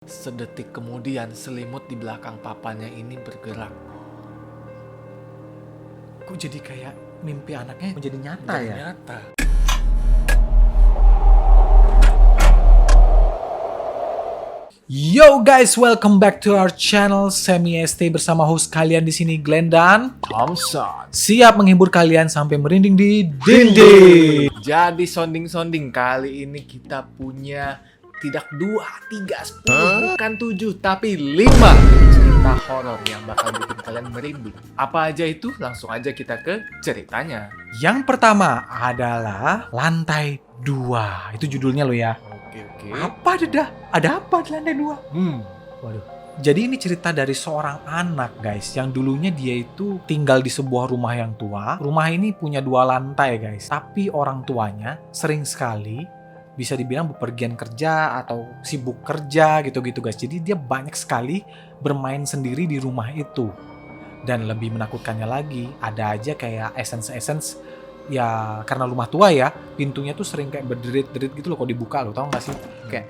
Sedetik kemudian selimut di belakang papanya ini bergerak. Kok jadi kayak mimpi anaknya menjadi nyata ya? Ternyata. Yo guys, welcome back to our channel Semi ST bersama host kalian di sini Glenn dan Thompson. siap menghibur kalian sampai merinding di dinding. Jadi sounding-sounding kali ini kita punya tidak 2, 3, 10, bukan 7, tapi 5 cerita horor yang bakal bikin kalian merinding. Apa aja itu? Langsung aja kita ke ceritanya. Yang pertama adalah Lantai 2. Itu judulnya lo ya. Oke. Apa ada apa di lantai 2? Waduh. Jadi ini cerita dari seorang anak guys, yang dulunya dia itu tinggal di sebuah rumah yang tua. Rumah ini punya 2 lantai guys, tapi orang tuanya sering sekali bisa dibilang bepergian kerja atau sibuk kerja gitu-gitu guys. Jadi dia banyak sekali bermain sendiri di rumah itu. Dan lebih menakutkannya lagi, ada aja kayak essence ya, karena rumah tua ya, pintunya tuh sering kayak berderit-derit gitu loh kalau dibuka, lo tau gak sih? Kayak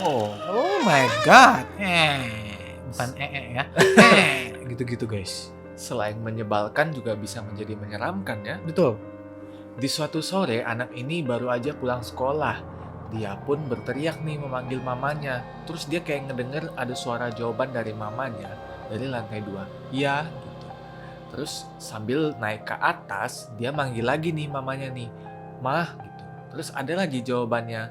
oh my god, bukan ya, gitu-gitu guys. Selain menyebalkan juga bisa menjadi menyeramkan ya. Betul. Di suatu sore, anak ini baru aja pulang sekolah. Dia pun berteriak nih memanggil mamanya. Terus dia kayak ngedenger ada suara jawaban dari mamanya dari lantai 2. Ya, gitu. Terus sambil naik ke atas, dia manggil lagi nih mamanya nih. Mah, gitu. Terus ada lagi jawabannya.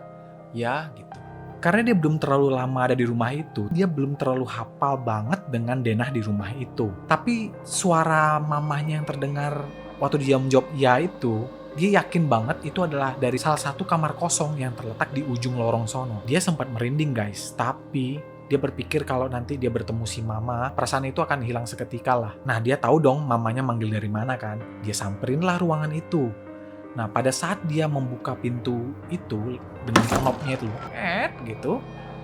Ya, gitu. Karena dia belum terlalu lama ada di rumah itu, dia belum terlalu hafal banget dengan denah di rumah itu. Tapi suara mamanya yang terdengar waktu dia menjawab ya itu, dia yakin banget itu adalah dari salah satu kamar kosong yang terletak di ujung lorong sono. Dia sempat merinding guys, tapi dia berpikir kalau nanti dia bertemu si mama, perasaan itu akan hilang seketika lah. Nah dia tahu dong mamanya manggil dari mana kan. Dia samperin lah ruangan itu. Nah pada saat dia membuka pintu itu dengan knopnya itu, gitu,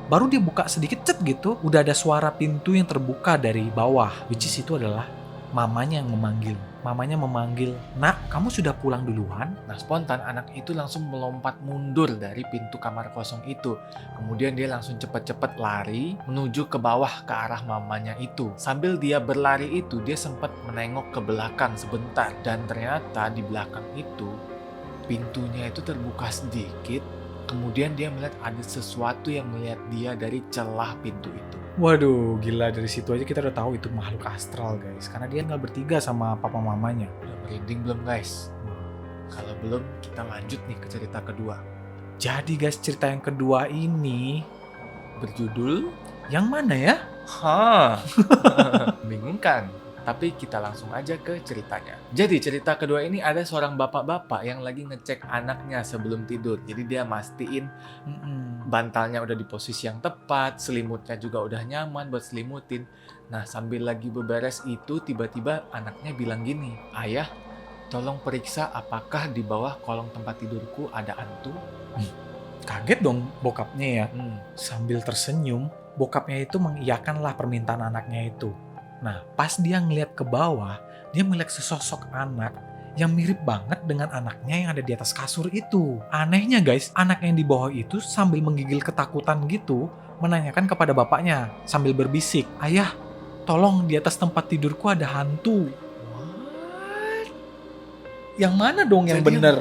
baru dia buka sedikit gitu, udah ada suara pintu yang terbuka dari bawah, which is itu adalah mamanya yang memanggil. Mamanya memanggil, "Nak, kamu sudah pulang duluan?" Nah, spontan anak itu langsung melompat mundur dari pintu kamar kosong itu. Kemudian dia langsung cepet-cepet lari menuju ke bawah ke arah mamanya itu. Sambil dia berlari itu, dia sempat menengok ke belakang sebentar. Dan ternyata di belakang itu, pintunya itu terbuka sedikit. Kemudian dia melihat ada sesuatu yang melihat dia dari celah pintu itu. Waduh, gila, dari situ aja kita udah tahu itu makhluk astral guys. Karena dia nggak bertiga sama papa mamanya. Udah merinding belum guys? Kalau belum, kita lanjut nih ke cerita kedua. Jadi guys, cerita yang kedua ini Berjudul yang mana ya? Membingungkan. Tapi kita langsung aja ke ceritanya. Jadi cerita kedua ini ada seorang bapak-bapak yang lagi ngecek anaknya sebelum tidur. Jadi dia mastiin bantalnya udah di posisi yang tepat, selimutnya juga udah nyaman buat selimutin. Nah sambil lagi beberes itu tiba-tiba anaknya bilang gini, "Ayah, tolong periksa apakah di bawah kolong tempat tidurku ada hantu?" Kaget dong bokapnya ya. Hmm. Sambil tersenyum, bokapnya itu mengiyakanlah permintaan anaknya itu. Nah, pas dia ngeliat ke bawah, dia melihat sesosok anak yang mirip banget dengan anaknya yang ada di atas kasur itu. Anehnya guys, anak yang di bawah itu sambil menggigil ketakutan gitu, menanyakan kepada bapaknya sambil berbisik, "Ayah, tolong di atas tempat tidurku ada hantu." What? Yang mana dong yang Jadi bener?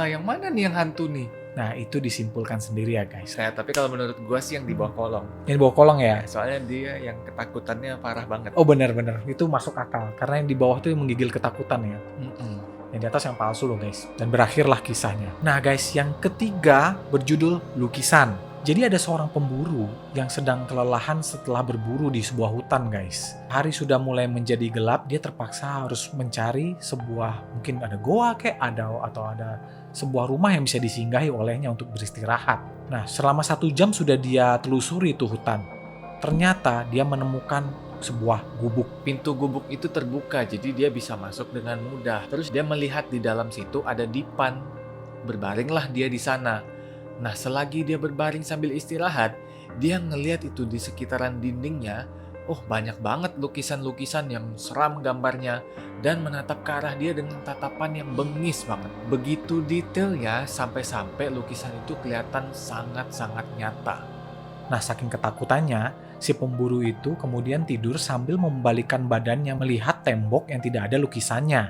yang mana nih yang hantu nih? Nah, itu disimpulkan sendiri ya guys. Tapi kalau menurut gua sih yang di bawah kolong. Yang di bawah kolong ya? Soalnya dia yang ketakutannya parah banget. Oh benar-benar, itu masuk akal. Karena yang di bawah tuh yang menggigil ketakutan ya. Mm-mm. Yang di atas yang palsu loh guys. Dan berakhirlah kisahnya. Nah guys, yang ketiga berjudul Lukisan. Jadi ada seorang pemburu yang sedang kelelahan setelah berburu di sebuah hutan guys. Hari sudah mulai menjadi gelap, dia terpaksa harus mencari sebuah, mungkin ada goa atau ada sebuah rumah yang bisa disinggahi olehnya untuk beristirahat. Nah selama 1 jam sudah dia telusuri itu hutan. Ternyata dia menemukan sebuah gubuk. Pintu gubuk itu terbuka, jadi dia bisa masuk dengan mudah. Terus dia melihat di dalam situ ada dipan. Berbaringlah dia di sana. Nah, selagi dia berbaring sambil istirahat, dia ngelihat itu di sekitaran dindingnya, banyak banget lukisan-lukisan yang seram gambarnya dan menatap ke arah dia dengan tatapan yang bengis banget. Begitu detailnya sampai-sampai lukisan itu kelihatan sangat-sangat nyata. Nah, saking ketakutannya, si pemburu itu kemudian tidur sambil membalikan badannya melihat tembok yang tidak ada lukisannya.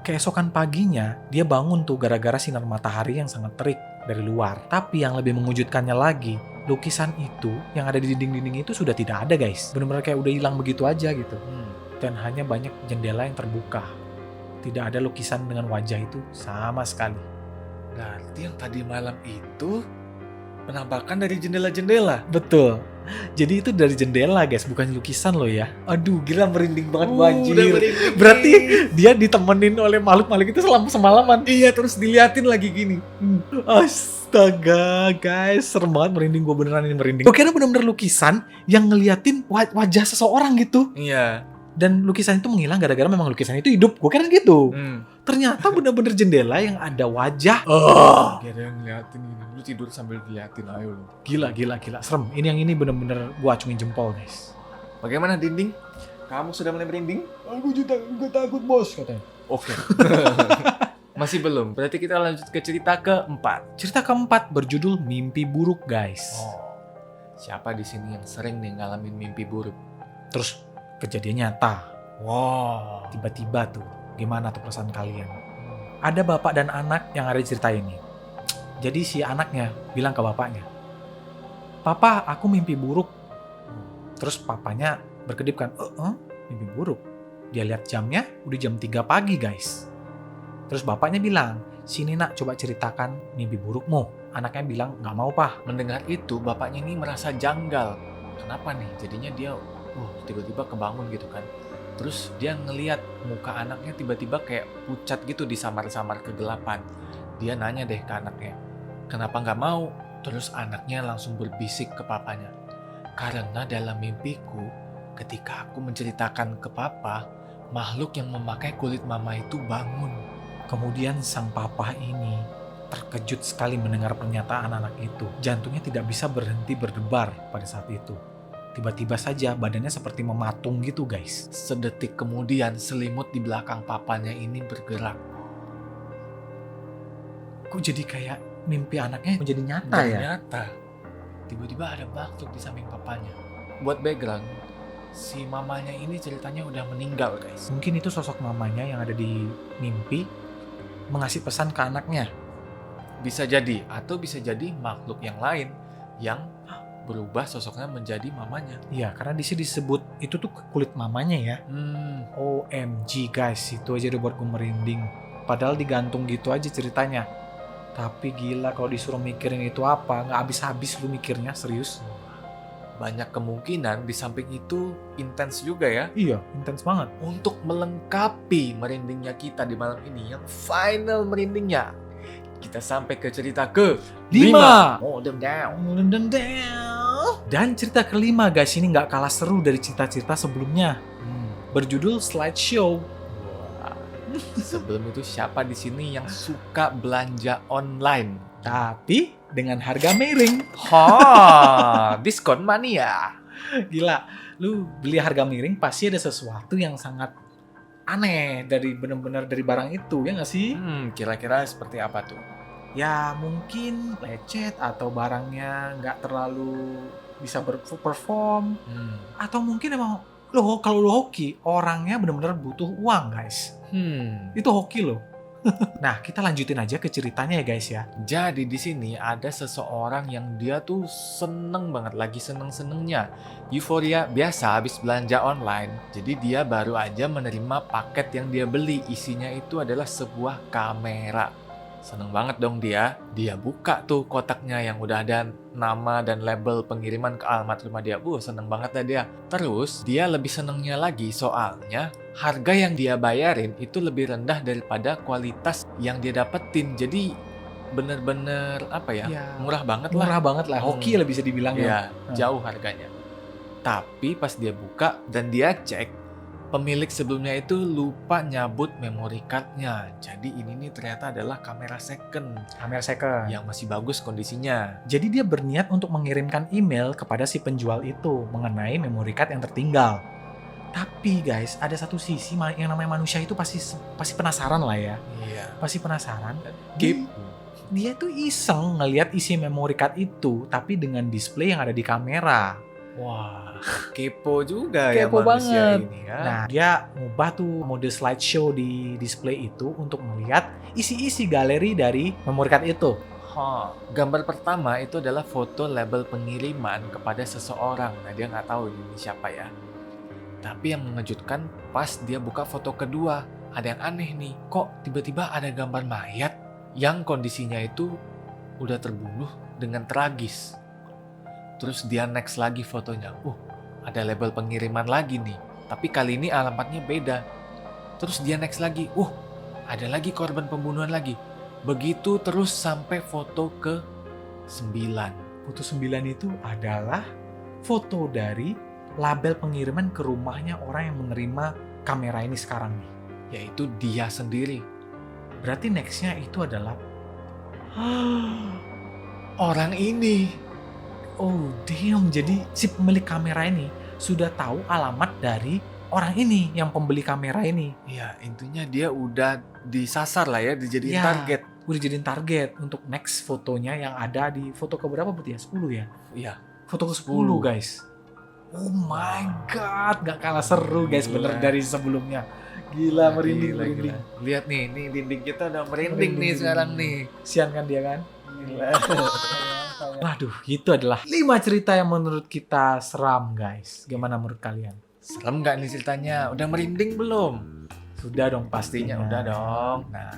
Keesokan paginya, dia bangun tuh gara-gara sinar matahari yang sangat terik dari luar. Tapi yang lebih mengejutkannya lagi, lukisan itu yang ada di dinding-dinding itu sudah tidak ada, guys. Benar-benar kayak udah hilang begitu aja gitu. Dan hanya banyak jendela yang terbuka. Tidak ada lukisan dengan wajah itu sama sekali. Berarti yang tadi malam itu penampakan dari jendela-jendela. Betul. Jadi itu dari jendela, guys, bukan lukisan loh ya. Aduh, gila merinding banget gua, anjir. Berarti dia ditemenin oleh makhluk-makhluk itu selama semalaman. Iya, terus diliatin lagi gini. Astaga, guys, serem banget, merinding, gue beneran ini merinding. Gue kira bener-bener lukisan yang ngeliatin wajah seseorang gitu. Iya. Dan lukisan itu menghilang gara-gara memang lukisan itu hidup. Gue kira gitu. Ternyata bener-bener jendela yang ada wajah. Gak ada yang ngeliatin ini. Lu tidur sambil diliatin, ayo lu. Gila. Serem. Ini yang ini bener-bener gue acungin jempol, guys. Bagaimana dinding? Kamu sudah mulai merinding? Aku juga takut, bos, katanya. Oke. Masih belum. Berarti kita lanjut ke cerita keempat. Cerita keempat berjudul Mimpi Buruk, guys. Siapa di sini yang sering nih ngalamin mimpi buruk? Terus kejadian nyata. Wow. Tiba-tiba tuh. Gimana tuh perasaan kalian? Ada bapak dan anak yang ada di cerita ini. Jadi si anaknya bilang ke bapaknya, "Papa, aku mimpi buruk." Terus papanya berkedip kan, mimpi buruk? Dia lihat jamnya, udah jam 3 pagi, guys. Terus bapaknya bilang, "Sini nak, coba ceritakan mimpi burukmu." Anaknya bilang, "Nggak mau, Pak." Mendengar itu, bapaknya ini merasa janggal. Kenapa nih? Jadinya dia tiba-tiba kebangun gitu kan. Terus dia ngeliat muka anaknya tiba-tiba kayak pucat gitu di samar-samar kegelapan. Dia nanya deh ke anaknya, "Kenapa nggak mau?" Terus anaknya langsung berbisik ke papanya, "Karena dalam mimpiku, ketika aku menceritakan ke papa, makhluk yang memakai kulit mama itu bangun." Kemudian sang papa ini terkejut sekali mendengar pernyataan anak itu. Jantungnya tidak bisa berhenti berdebar pada saat itu. Tiba-tiba saja badannya seperti mematung gitu, guys. Sedetik kemudian selimut di belakang papanya ini bergerak. Kok jadi kayak mimpi anaknya menjadi nyata ya? Ternyata tiba-tiba ada makhluk di samping papanya. Buat background, si mamanya ini ceritanya udah meninggal, guys. Mungkin itu sosok mamanya yang ada di mimpi mengasih pesan ke anaknya. Bisa jadi, atau bisa jadi makhluk yang lain yang berubah sosoknya menjadi mamanya. Iya, karena di sini disebut itu tuh kulit mamanya ya. OMG, guys, itu aja udah buat gue merinding. Padahal digantung gitu aja ceritanya. Tapi gila kalau disuruh mikirin itu apa, nggak habis-habis lu mikirnya, serius. Banyak kemungkinan di samping itu intens juga ya. Iya, intens banget. Untuk melengkapi merindingnya kita di malam ini, yang final merindingnya, kita sampai ke cerita ke-5. Modern down. Dan cerita kelima, guys, ini nggak kalah seru dari cerita-cerita sebelumnya. Berjudul Slideshow. Sebelum itu, siapa di sini yang suka belanja online? Tapi dengan harga miring. Diskon mania. Gila, lu beli harga miring pasti ada sesuatu yang sangat aneh dari benar-benar dari barang itu, ya nggak sih? Kira-kira seperti apa tuh? Ya mungkin lecet atau barangnya nggak terlalu bisa berperform. Atau mungkin emang kalau lo hoki, orangnya benar-benar butuh uang, guys. Itu hoki loh. Nah, kita lanjutin aja ke ceritanya ya, guys ya. Jadi di sini ada seseorang yang dia tuh seneng banget, lagi seneng-senengnya. Euforia biasa habis belanja online. Jadi dia baru aja menerima paket yang dia beli. Isinya itu adalah sebuah kamera. Seneng banget dong dia. Dia buka tuh kotaknya yang udah ada nama dan label pengiriman ke alamat rumah dia. Seneng banget dah dia. Terus dia lebih senengnya lagi soalnya harga yang dia bayarin itu lebih rendah daripada kualitas yang dia dapetin. Jadi bener-bener apa ya, murah banget lah. Murah banget lah, hoki lah bisa dibilang ya. Jauh harganya. Tapi pas dia buka dan dia cek, pemilik sebelumnya itu lupa nyabut memory card-nya. Jadi ini nih ternyata adalah kamera second. Kamera second. Yang masih bagus kondisinya. Jadi dia berniat untuk mengirimkan email kepada si penjual itu mengenai memory card yang tertinggal. Tapi guys, ada satu sisi yang namanya manusia itu pasti penasaran lah ya. Iya. Pasti penasaran. dia tuh iseng ngelihat isi memory card itu, tapi dengan display yang ada di kamera. Wah, kepo juga Kepo ya manusia banget. ini ya. Nah, dia ngubah tuh mode slideshow di display itu untuk melihat isi-isi galeri dari memory card itu. Gambar pertama itu adalah foto label pengiriman kepada seseorang. Nah, dia nggak tahu ini siapa ya. Tapi yang mengejutkan pas dia buka foto kedua, ada yang aneh nih. Kok tiba-tiba ada gambar mayat yang kondisinya itu udah terbunuh dengan tragis. Terus dia next lagi fotonya. Ada label pengiriman lagi nih. Tapi kali ini alamatnya beda. Terus dia next lagi. Ada lagi korban pembunuhan lagi. Begitu terus sampai foto ke 9. Foto 9 itu adalah foto dari label pengiriman ke rumahnya orang yang menerima kamera ini sekarang nih. Yaitu dia sendiri. Berarti nextnya itu adalah orang ini. oh damn, jadi si pemilik kamera ini sudah tahu alamat dari orang ini, yang pembeli kamera ini. Ya, intinya dia udah disasar lah ya, dijadiin Ya, target. udah jadiin target untuk next fotonya yang ada di foto keberapa berarti ya? 10 ya? Iya. Foto ke 10 guys. Oh my god, gak kalah seru guys, bener dari sebelumnya. Gila, merinding. Gila. Lihat nih, dinding kita udah merinding nih sekarang nih. Sian kan dia kan? Gila. Waduh, itu adalah 5 cerita yang menurut kita seram guys. Gimana menurut kalian? Serem nggak nih ceritanya? Udah merinding belum? Sudah dong Pastinya pastinya. udah dong. Nah,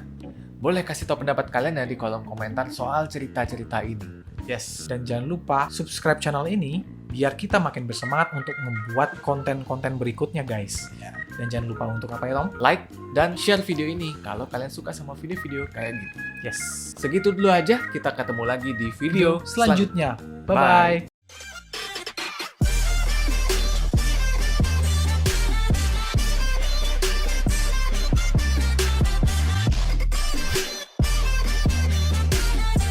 boleh kasih tahu pendapat kalian ya di kolom komentar soal cerita-cerita ini. Yes. Dan jangan lupa subscribe channel ini biar kita makin bersemangat untuk membuat konten-konten berikutnya guys. Ya. Dan jangan lupa untuk apa ya Tom? Like dan share video ini kalau kalian suka sama video-video kayak gitu. Yes. Segitu dulu aja, kita ketemu lagi di video Selanjutnya. Bye. Bye-bye.